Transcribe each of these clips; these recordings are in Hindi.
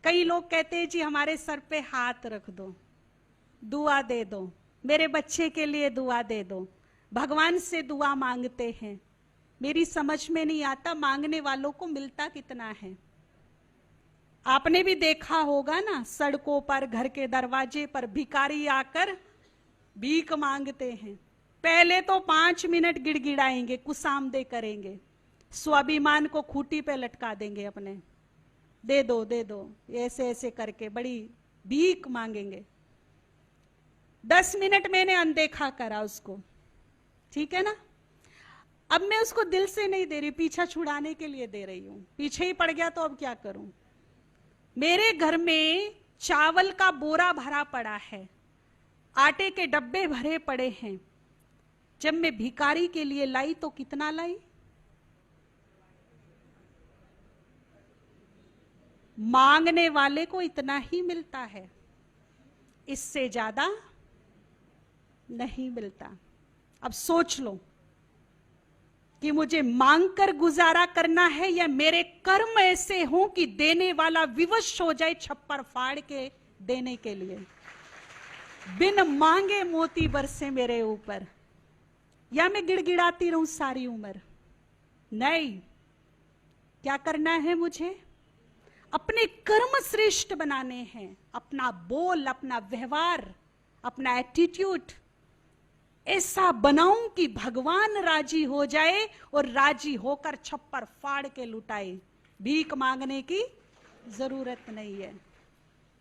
कई लोग कहते हैं जी हमारे सर पे हाथ रख दो, दुआ दे दो, मेरे बच्चे के लिए दुआ दे दो, भगवान से दुआ मांगते हैं। मेरी समझ में नहीं आता मांगने वालों को मिलता कितना है। आपने भी देखा होगा ना, सड़कों पर, घर के दरवाजे पर भिखारी आकर भीख मांगते हैं। पहले तो 5 मिनट गिड़गिड़ाएंगे, कुसामदे करेंगे, स्वाभिमान को खूंटी पे लटका देंगे अपने, दे दो दे दो, ऐसे ऐसे करके बड़ी भीख मांगेंगे। 10 मिनट मैंने अनदेखा करा उसको, ठीक है ना। अब मैं उसको दिल से नहीं दे रही, पीछा छुड़ाने के लिए दे रही हूं। पीछे ही पड़ गया तो अब क्या करूं। मेरे घर में चावल का बोरा भरा पड़ा है, आटे के डब्बे भरे पड़े हैं। जब मैं भिखारी के लिए लाई तो कितना लाई? मांगने वाले को इतना ही मिलता है, इससे ज्यादा नहीं मिलता। अब सोच लो कि मुझे मांगकर गुजारा करना है या मेरे कर्म ऐसे हों कि देने वाला विवश हो जाए छप्पर फाड़ के देने के लिए। बिन मांगे मोती बरसे मेरे ऊपर, या मैं गिड़गिड़ाती रहूं सारी उम्र? नहीं, क्या करना है मुझे? अपने कर्म श्रेष्ठ बनाने हैं। अपना बोल, अपना व्यवहार, अपना एटीट्यूड ऐसा बनाऊं कि भगवान राजी हो जाए और राजी होकर छप्पर फाड़ के लुटाए। भीख मांगने की जरूरत नहीं है,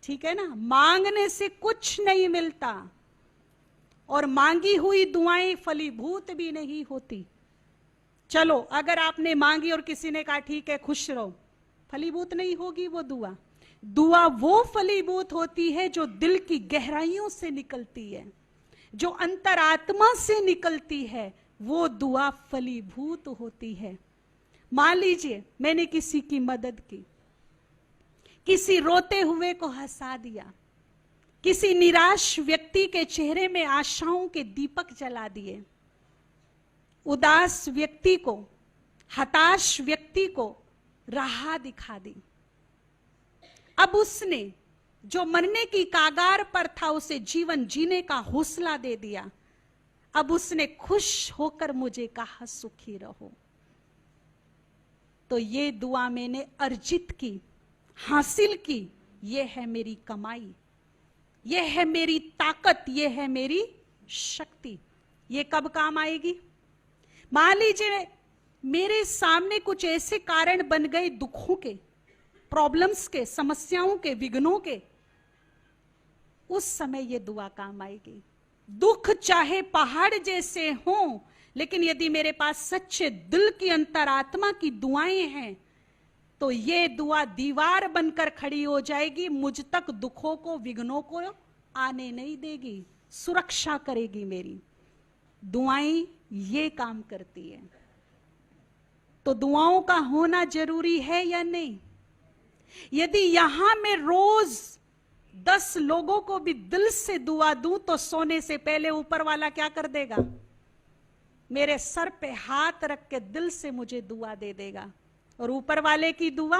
ठीक है ना। मांगने से कुछ नहीं मिलता, और मांगी हुई दुआएं फलीभूत भी नहीं होती। चलो, अगर आपने मांगी और किसी ने कहा ठीक है खुश रहो, फलीभूत नहीं होगी वो दुआ। दुआ वो फलीभूत होती है जो दिल की गहराइयों से निकलती है, जो अंतरात्मा से निकलती है, वो दुआ फलीभूत होती है। मान लीजिए मैंने किसी की मदद की, किसी रोते हुए को हंसा दिया, किसी निराश व्यक्ति के चेहरे में आशाओं के दीपक जला दिए, उदास व्यक्ति को, हताश व्यक्ति को राह दिखा दी। अब उसने जो मरने की कागार पर था उसे जीवन जीने का हौसला दे दिया। अब उसने खुश होकर मुझे कहा सुखी रहो। तो ये दुआ मैंने अर्जित की, हासिल की, ये है मेरी कमाई, ये है मेरी ताकत, ये है मेरी शक्ति। ये कब काम आएगी? मान लीजिए मेरे सामने कुछ ऐसे कारण बन गए दुखों के, प्रॉब्लम्स के, समस्याओं के, विघ्नों के, उस समय ये दुआ काम आएगी। दुख चाहे पहाड़ जैसे हों, लेकिन यदि मेरे पास सच्चे दिल की अंतरात्मा की दुआएं हैं तो ये दुआ दीवार बनकर खड़ी हो जाएगी, मुझ तक दुखों को, विघ्नों को आने नहीं देगी, सुरक्षा करेगी मेरी। दुआएं ये काम करती है। तो दुआओं का होना जरूरी है या नहीं? यदि यहां मैं रोज 10 लोगों को भी दिल से दुआ दूं तो सोने से पहले ऊपर वाला क्या कर देगा? मेरे सर पे हाथ रख के दिल से मुझे दुआ दे देगा। और ऊपर वाले की दुआ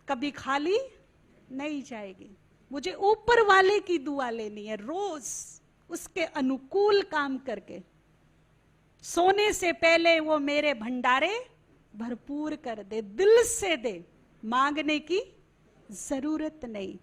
कभी खाली नहीं जाएगी। मुझे ऊपर वाले की दुआ लेनी है, रोज उसके अनुकूल काम करके। सोने से पहले वो मेरे भंडारे भरपूर कर दे, दिल से दे, मांगने की जरूरत नहीं।